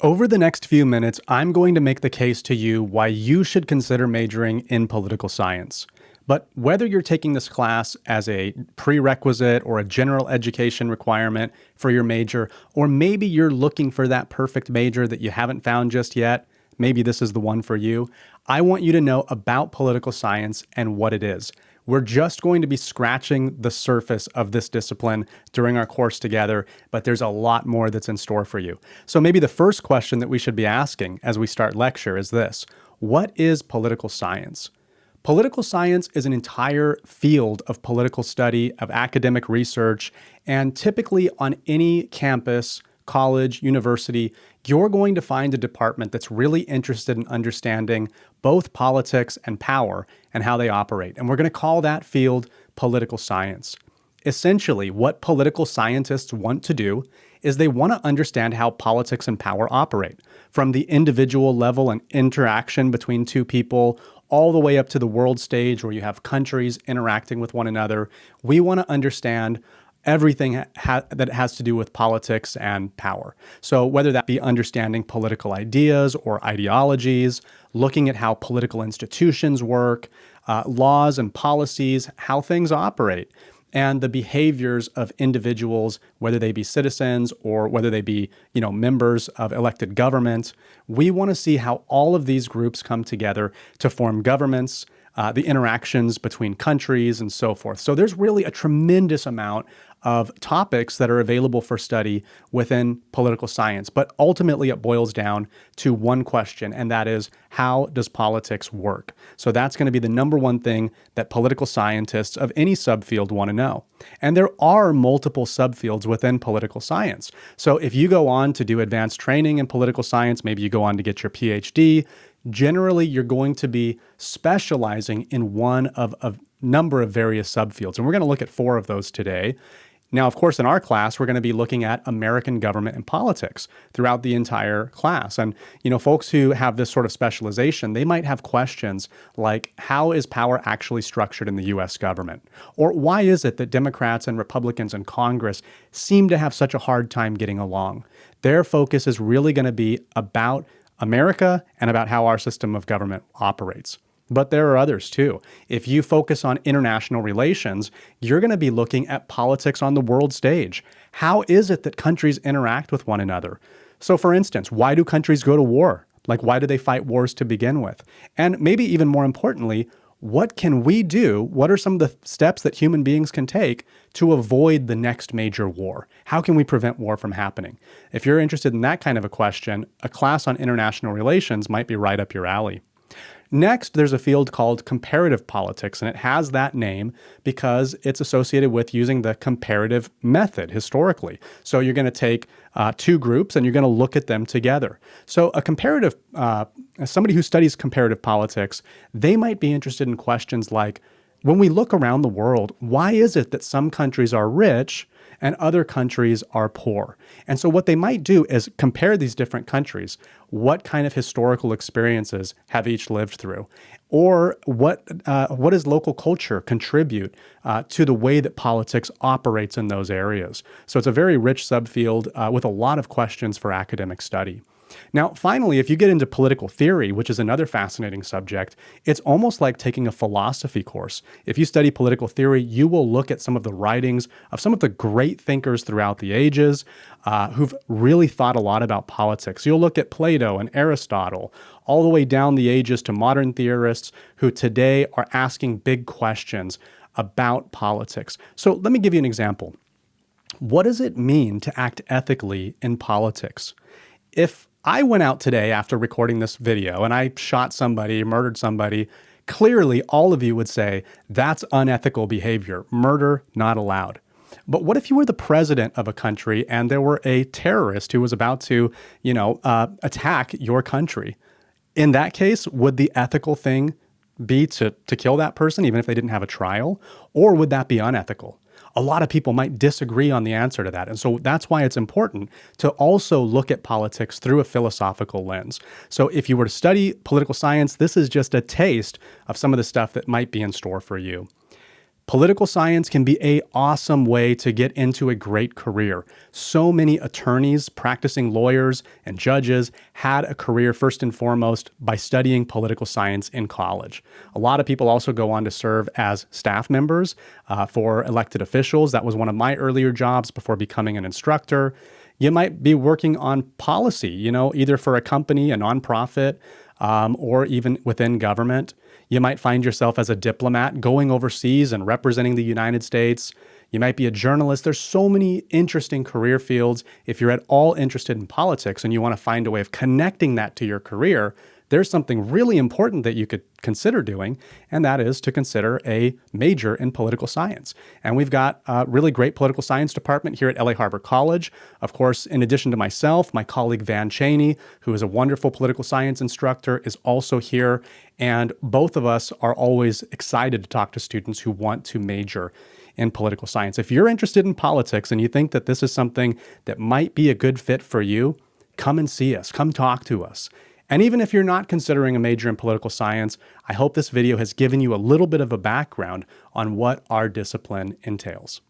Over the next few minutes, I'm going to make the case to you why you should consider majoring in political science. But whether you're taking this class as a prerequisite or a general education requirement for your major, or maybe you're looking for that perfect major that you haven't found just yet, maybe this is the one for you, I want you to know about political science and what it is. We're just going to be scratching the surface of this discipline during our course together, but there's a lot more that's in store for you. So maybe the first question that we should be asking as we start lecture is this: what is political science? Political science is an entire field of political study, of academic research, and typically on any campus, college, university, you're going to find a department that's really interested in understanding both politics and power and how they operate. And we're going to call that field political science. Essentially, what political scientists want to do is they want to understand how politics and power operate, from the individual level and interaction between two people all the way up to the world stage where you have countries interacting with one another. We want to understand everything that has to do with politics and power. So whether that be understanding political ideas or ideologies, looking at how political institutions work, laws and policies, how things operate, and the behaviors of individuals, whether they be citizens or whether they be, members of elected government. We want to see how all of these groups come together to form governments, the interactions between countries and so forth. So there's really a tremendous amount of topics that are available for study within political science. But ultimately, it boils down to one question, and that is, how does politics work? So that's going to be the number one thing that political scientists of any subfield want to know. And there are multiple subfields within political science. So if you go on to do advanced training in political science, maybe you go on to get your PhD, generally you're going to be specializing in one of a number of various subfields. And we're going to look at 4 of those today. Now, of course, in our class, we're going to be looking at American government and politics throughout the entire class. And, folks who have this sort of specialization, they might have questions like, how is power actually structured in the U.S. government? Or why is it that Democrats and Republicans in Congress seem to have such a hard time getting along? Their focus is really going to be about America and about how our system of government operates. But there are others too. If you focus on international relations, you're going to be looking at politics on the world stage. How is it that countries interact with one another? So for instance, why do countries go to war? Like, why do they fight wars to begin with? And maybe even more importantly, what can we do? What are some of the steps that human beings can take to avoid the next major war? How can we prevent war from happening? If you're interested in that kind of a question, a class on international relations might be right up your alley. Next, there's a field called comparative politics, and it has that name because it's associated with using the comparative method historically. So you're going to take 2 groups and you're going to look at them together. So somebody who studies comparative politics, they might be interested in questions like, when we look around the world, why is it that some countries are rich and other countries are poor? And so what they might do is compare these different countries. What kind of historical experiences have each lived through? Or what does local culture contribute to the way that politics operates in those areas? So it's a very rich subfield with a lot of questions for academic study. Now, finally, if you get into political theory, which is another fascinating subject, it's almost like taking a philosophy course. If you study political theory, you will look at some of the writings of some of the great thinkers throughout the ages who've really thought a lot about politics. You'll look at Plato and Aristotle, all the way down the ages to modern theorists who today are asking big questions about politics. So let me give you an example. What does it mean to act ethically in politics? If I went out today after recording this video and I shot somebody, murdered somebody, clearly all of you would say that's unethical behavior. Murder not allowed. But what if you were the president of a country and there were a terrorist who was about to, attack your country? In that case, would the ethical thing be to kill that person even if they didn't have a trial? Or would that be unethical? A lot of people might disagree on the answer to that. And so that's why it's important to also look at politics through a philosophical lens. So if you were to study political science, this is just a taste of some of the stuff that might be in store for you. Political science can be an awesome way to get into a great career. So many attorneys, practicing lawyers, and judges had a career first and foremost by studying political science in college. A lot of people also go on to serve as staff members for elected officials. That was one of my earlier jobs before becoming an instructor. You might be working on policy, either for a company, a nonprofit, or even within government. You might find yourself as a diplomat going overseas and representing the United States. You might be a journalist. There's so many interesting career fields. If you're at all interested in politics and you want to find a way of connecting that to your career, there's something really important that you could consider doing, and that is to consider a major in political science. And we've got a really great political science department here at LA Harbor College. Of course, in addition to myself, my colleague Van Cheney, who is a wonderful political science instructor, is also here. And both of us are always excited to talk to students who want to major in political science. If you're interested in politics and you think that this is something that might be a good fit for you, come and see us, come talk to us. And even if you're not considering a major in political science, I hope this video has given you a little bit of a background on what our discipline entails.